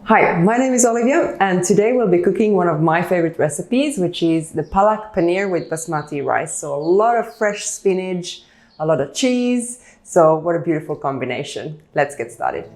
Hi, my name is Olivia and today we'll be cooking one of my favorite recipes, which is the Palak Paneer with basmati rice. So a lot of fresh spinach, a lot of cheese. So what a beautiful combination. Let's get started.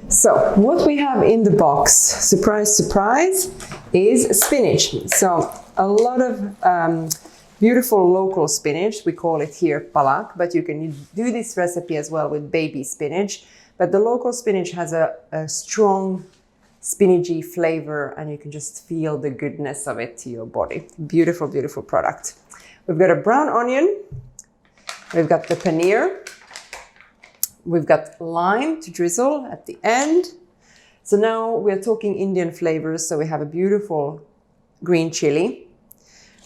So what we have in the box, surprise, surprise, is spinach. So a lot of beautiful local spinach. We call it here palak, but you can do this recipe as well with baby spinach. But the local spinach has a strong spinachy flavor and you can just feel the goodness of it to your body. Beautiful, beautiful product. We've got a brown onion. We've got the paneer. We've got lime to drizzle at the end. So now we're talking Indian flavors. So we have a beautiful green chili.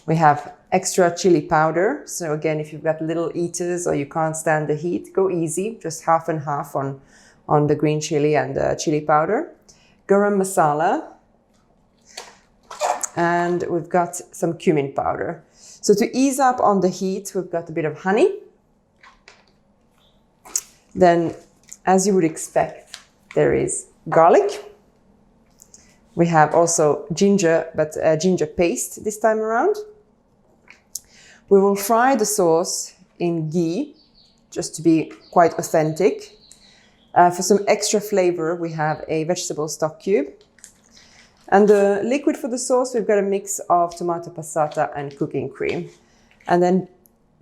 We have extra chili powder. So again, if you've got little eaters or you can't stand the heat, go easy, just half and half on the green chili and the chili powder. Garam masala. And we've got some cumin powder. So to ease up on the heat, we've got a bit of honey. Then, as you would expect, there is garlic. We have also ginger, but ginger paste this time around. We will fry the sauce in ghee, just to be quite authentic. For some extra flavor, we have a vegetable stock cube. And the liquid for the sauce, we've got a mix of tomato passata and cooking cream. And then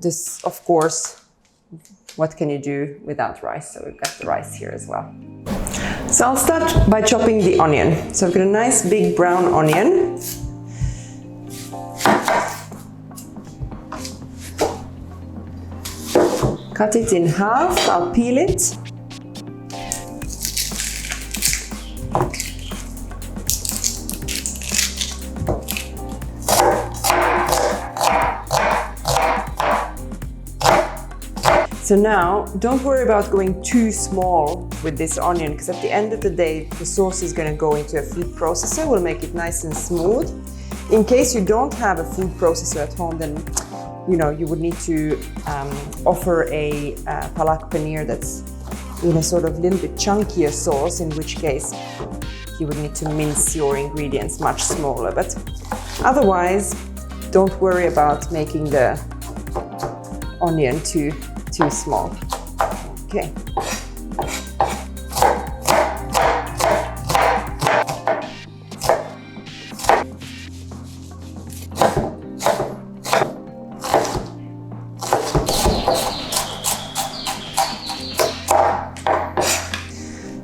this, of course, what can you do without rice? So we've got the rice here as well. So I'll start by chopping the onion. So I've got a nice big brown onion. Cut it in half, I'll peel it. So now, don't worry about going too small with this onion, because at the end of the day, the sauce is going to go into a food processor. We'll make it nice and smooth. In case you don't have a food processor at home, then you would need to offer a palak paneer that's in a sort of little bit chunkier sauce, in which case you would need to mince your ingredients much smaller. But otherwise, don't worry about making the onion too small. Okay.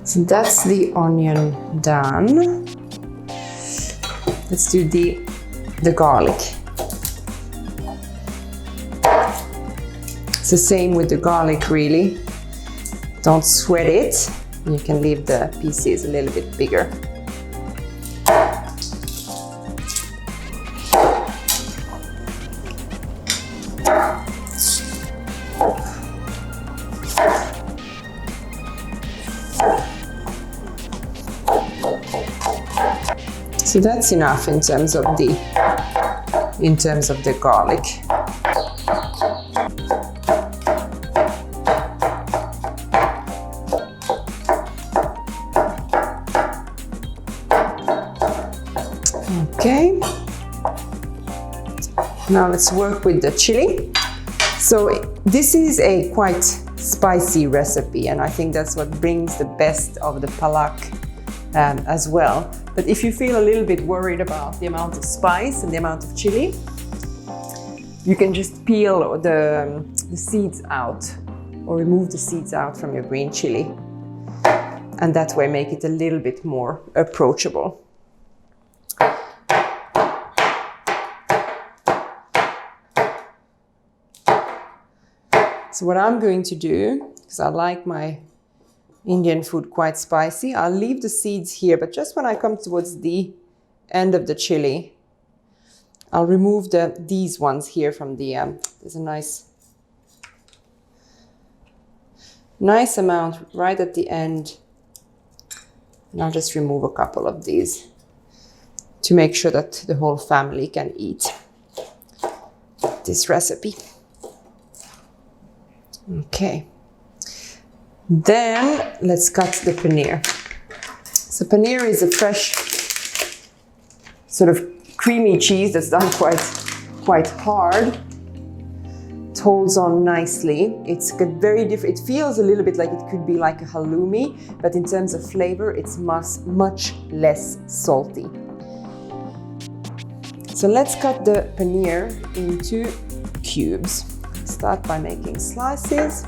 So that's the onion done. Let's do the garlic. It's the same with the garlic, really. Don't sweat it. You can leave the pieces a little bit bigger. So that's enough in terms of the garlic. Okay. Now let's work with the chili. So this is a quite spicy recipe, and I think that's what brings the best of the palak as well. But if you feel a little bit worried about the amount of spice and the amount of chili, you can just peel the seeds out or remove the seeds out from your green chili, and that way make it a little bit more approachable. So what I'm going to do, because I like my Indian food quite spicy, I'll leave the seeds here, but just when I come towards the end of the chili, I'll remove these ones here from the, there's a nice amount right at the end, and I'll just remove a couple of these to make sure that the whole family can eat this recipe. Okay. Then let's cut the paneer. So paneer is a fresh sort of creamy cheese that's done quite hard. It holds on nicely. It's got very different, it feels a little bit like it could be like a halloumi, but in terms of flavor, it's much less salty. So let's cut the paneer into cubes. Start by making slices.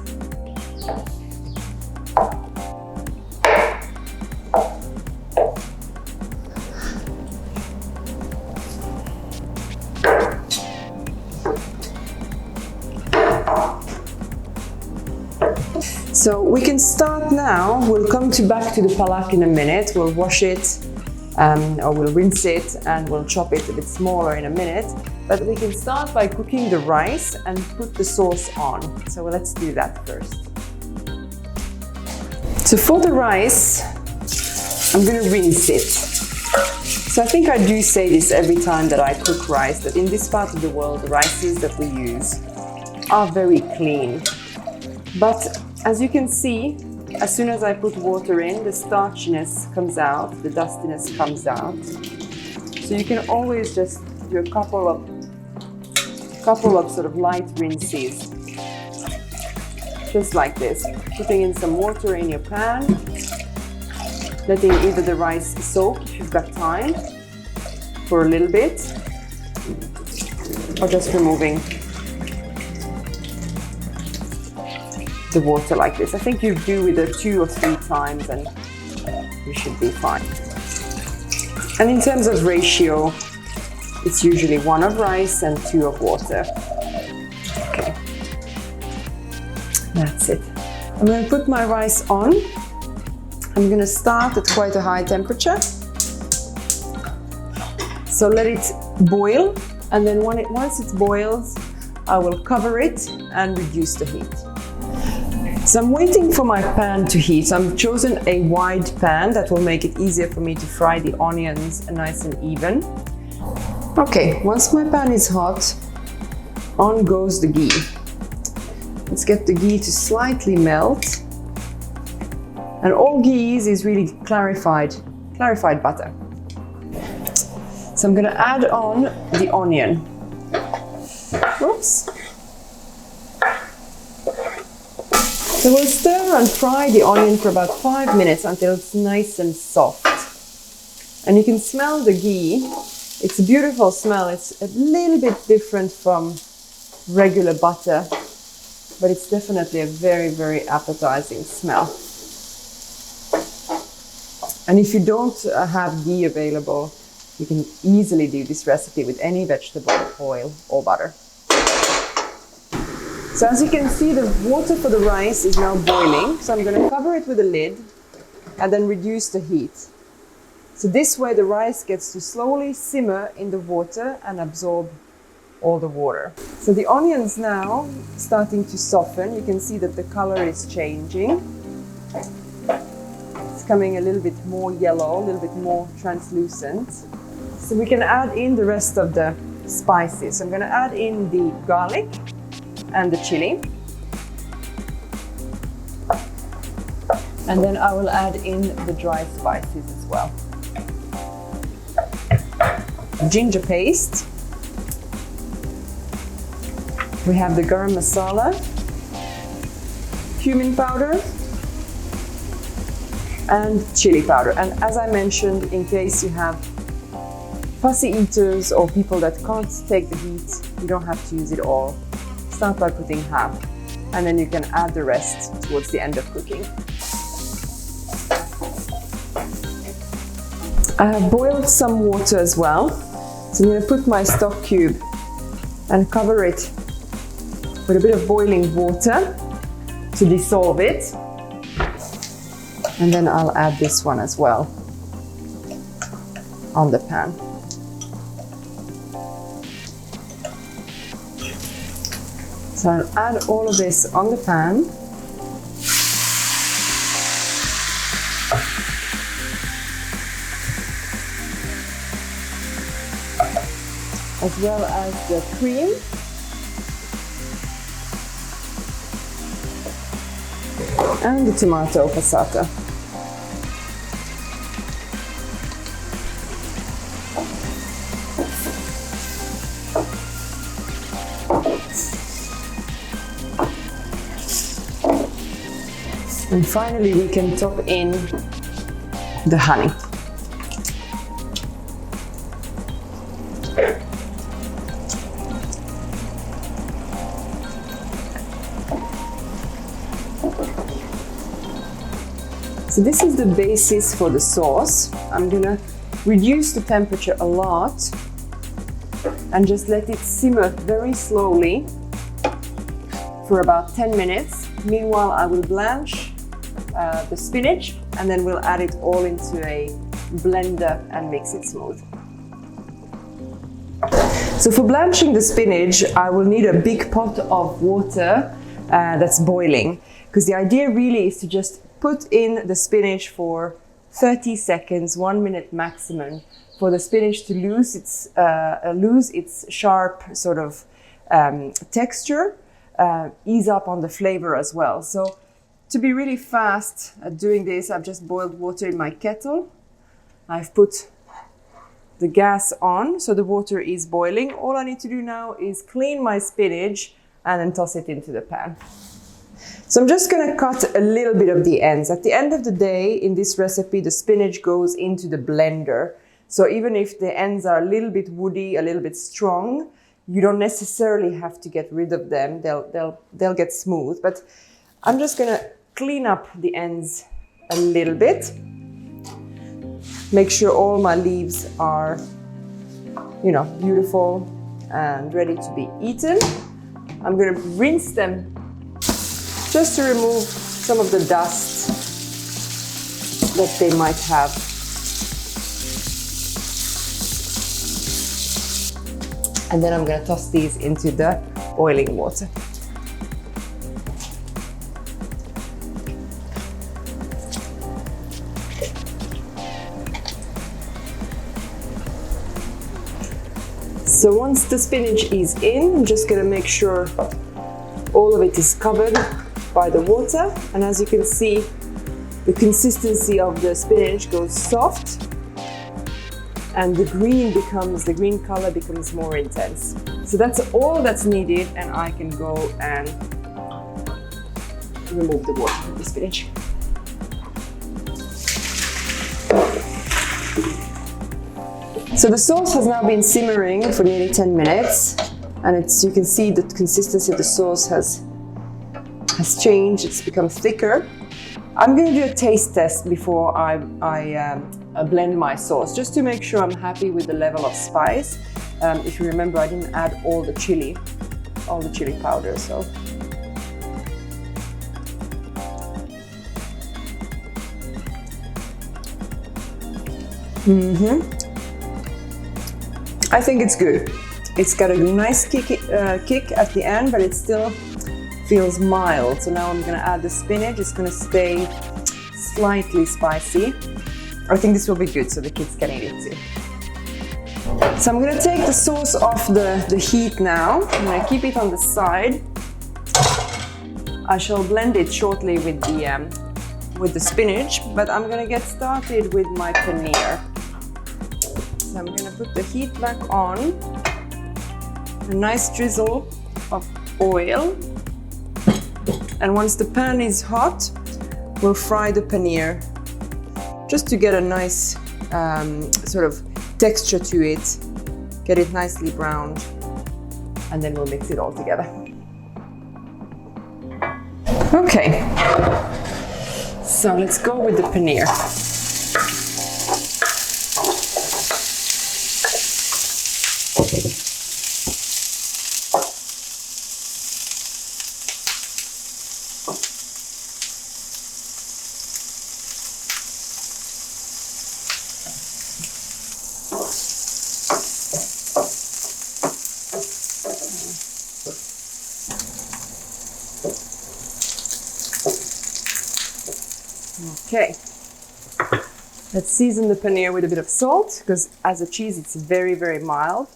So we can start now. We'll come back to the palak in a minute. We'll wash it or we'll rinse it and we'll chop it a bit smaller in a minute. But we can start by cooking the rice and put the sauce on. So let's do that first. So for the rice, I'm going to rinse it. So I think I do say this every time that I cook rice, that in this part of the world, the rices that we use are very clean. But as you can see, as soon as I put water in, the starchiness comes out, the dustiness comes out. So you can always just do a couple of sort of light rinses, just like this. Putting in some water in your pan, letting either the rice soak if you've got time for a little bit, or just removing the water like this. I think you do it 2 or 3 times and you should be fine. And in terms of ratio, it's usually 1 of rice and 2 of water. Okay, that's it. I'm going to put my rice on. I'm going to start at quite a high temperature. So let it boil, and then once it boils, I will cover it and reduce the heat. So I'm waiting for my pan to heat. So I've chosen a wide pan that will make it easier for me to fry the onions nice and even. Okay, once my pan is hot, on goes the ghee. Let's get the ghee to slightly melt. And all ghee is really clarified butter. So I'm going to add on the onion. Oops. So we'll stir and fry the onion for about 5 minutes until it's nice and soft. And you can smell the ghee. It's a beautiful smell. It's a little bit different from regular butter, but it's definitely a very, very appetizing smell. And if you don't have ghee available, you can easily do this recipe with any vegetable, oil or butter. So as you can see, the water for the rice is now boiling. So I'm going to cover it with a lid and then reduce the heat. So this way the rice gets to slowly simmer in the water and absorb all the water. So the onions now starting to soften. You can see that the color is changing. It's coming a little bit more yellow, a little bit more translucent. So we can add in the rest of the spices. I'm going to add in the garlic and the chili. And then I will add in the dry spices as well. Ginger paste. We have the garam masala, cumin powder, and chili powder. And as I mentioned, in case you have fussy eaters or people that can't take the heat, you don't have to use it all. Start by putting half, and then you can add the rest towards the end of cooking. I have boiled some water as well, so I'm going to put my stock cube and cover it with a bit of boiling water to dissolve it, and then I'll add this one as well on the pan. So I'll add all of this on the pan. As well as the cream. And the tomato passata. And finally, we can top in the honey. So this is the basis for the sauce. I'm gonna reduce the temperature a lot and just let it simmer very slowly for about 10 minutes. Meanwhile, I will blanch the spinach, and then we'll add it all into a blender and mix it smooth. So for blanching the spinach, I will need a big pot of water that's boiling, because the idea really is to just put in the spinach for 30 seconds, 1 minute maximum, for the spinach to lose its sharp sort of texture, ease up on the flavor as well. So to be really fast at doing this, I've just boiled water in my kettle. I've put the gas on, so the water is boiling. All I need to do now is clean my spinach and then toss it into the pan. So I'm just going to cut a little bit of the ends. At the end of the day, in this recipe, the spinach goes into the blender. So even if the ends are a little bit woody, a little bit strong, you don't necessarily have to get rid of them. They'll get smooth. But I'm just going to clean up the ends a little bit. Make sure all my leaves are, beautiful and ready to be eaten. I'm going to rinse them just to remove some of the dust that they might have. And then I'm going to toss these into the boiling water. So once the spinach is in, I'm just going to make sure all of it is covered by the water. And as you can see, the consistency of the spinach goes soft and the green color becomes more intense. So that's all that's needed, and I can go and remove the water from the spinach. So the sauce has now been simmering for nearly 10 minutes, and you can see the consistency of the sauce has changed. It's become thicker. I'm going to do a taste test before I blend my sauce, just to make sure I'm happy with the level of spice. If you remember, I didn't add all the chili powder, so. I think it's good. It's got a nice kick at the end, but it still feels mild. So now I'm going to add the spinach. It's going to stay slightly spicy. I think this will be good, so the kids can eat it too. So I'm going to take the sauce off the heat now. I'm going to keep it on the side. I shall blend it shortly with the spinach, but I'm going to get started with my paneer. So I'm going to put the heat back on. A nice drizzle of oil. And once the pan is hot, we'll fry the paneer just to get a nice sort of texture to it, get it nicely browned, and then we'll mix it all together. Okay, so let's go with the paneer. Okay, let's season the paneer with a bit of salt, because as a cheese it's very, very mild.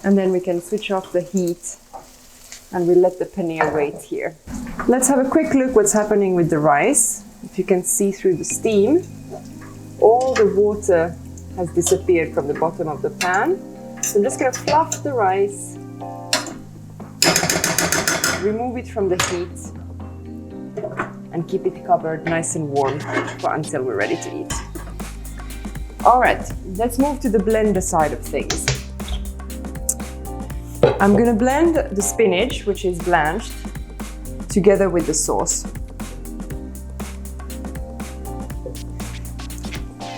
And then we can switch off the heat and we let the paneer wait here. Let's have a quick look what's happening with the rice. If you can see through the steam, all the water has disappeared from the bottom of the pan. So I'm just going to fluff the rice, remove it from the heat, and keep it covered nice and warm until we're ready to eat. All right, let's move to the blender side of things. I'm going to blend the spinach, which is blanched, together with the sauce.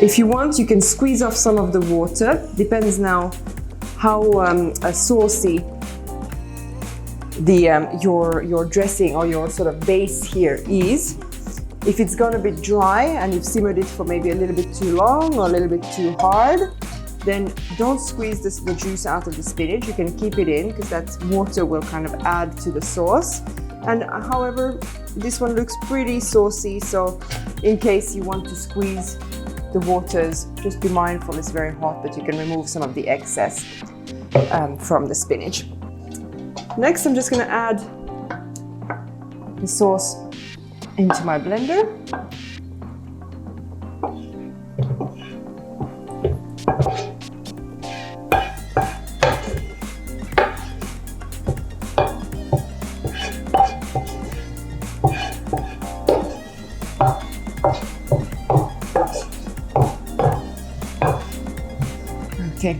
If you want, you can squeeze off some of the water. Depends now how saucy your dressing or your sort of base here is. If it's gonna be dry and you've simmered it for maybe a little bit too long or a little bit too hard, then don't squeeze the juice out of the spinach. You can keep it in because that water will kind of add to the sauce. And however, this one looks pretty saucy, so in case you want to squeeze the waters, just be mindful it's very hot, but you can remove some of the excess from the spinach. Next, I'm just going to add the sauce into my blender. Okay.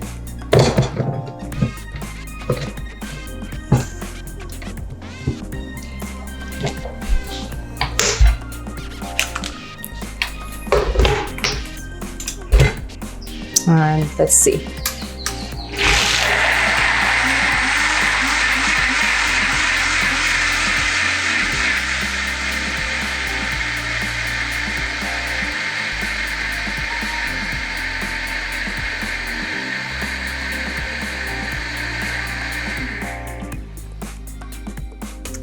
And let's see.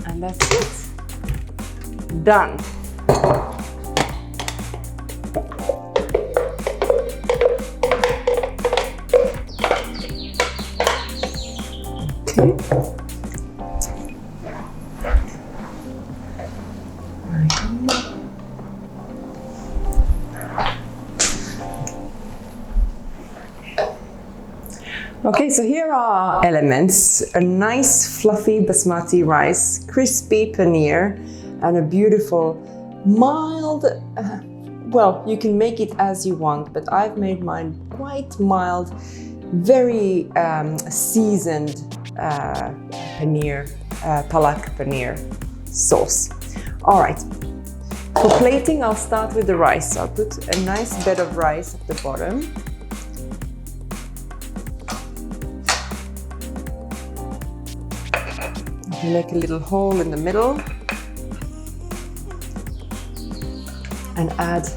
And that's it. Done. Okay. Okay, so here are our elements: a nice fluffy basmati rice, crispy paneer, and a beautiful mild, well, you can make it as you want, but I've made mine quite mild, very seasoned paneer, Palak Paneer sauce. All right, for plating, I'll start with the rice. So I'll put a nice bed of rice at the bottom. Make a little hole in the middle and add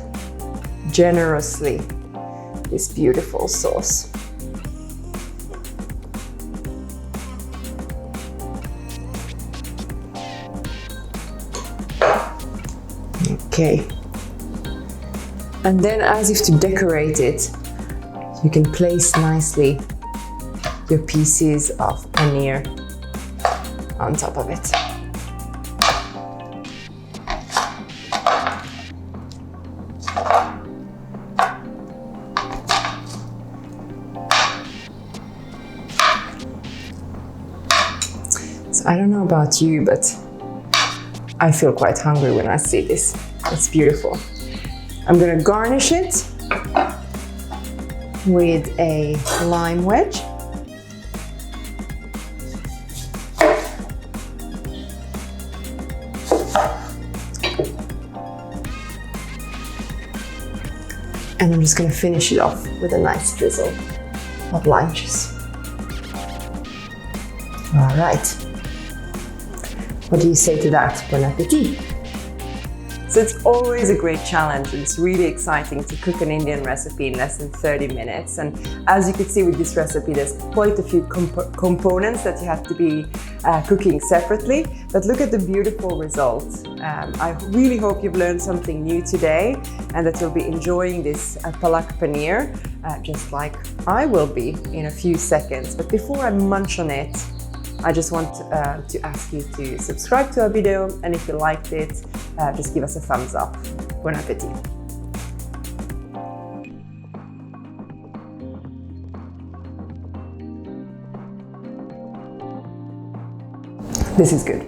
generously this beautiful sauce. Okay. And then, as if to decorate it, you can place nicely your pieces of paneer on top of it. So I don't know about you, but I feel quite hungry when I see this. It's beautiful. I'm gonna garnish it with a lime wedge. And I'm just going to finish it off with a nice drizzle of lime juice. All right. What do you say to that? Bon appetit! So it's always a great challenge, and it's really exciting to cook an Indian recipe in less than 30 minutes. And as you can see with this recipe, there's quite a few components that you have to be cooking separately. But look at the beautiful results. I really hope you've learned something new today and that you'll be enjoying this Palak Paneer, just like I will be in a few seconds. But before I munch on it, I just want to ask you to subscribe to our video, and if you liked it, just give us a thumbs up. Bon appetit! This is good.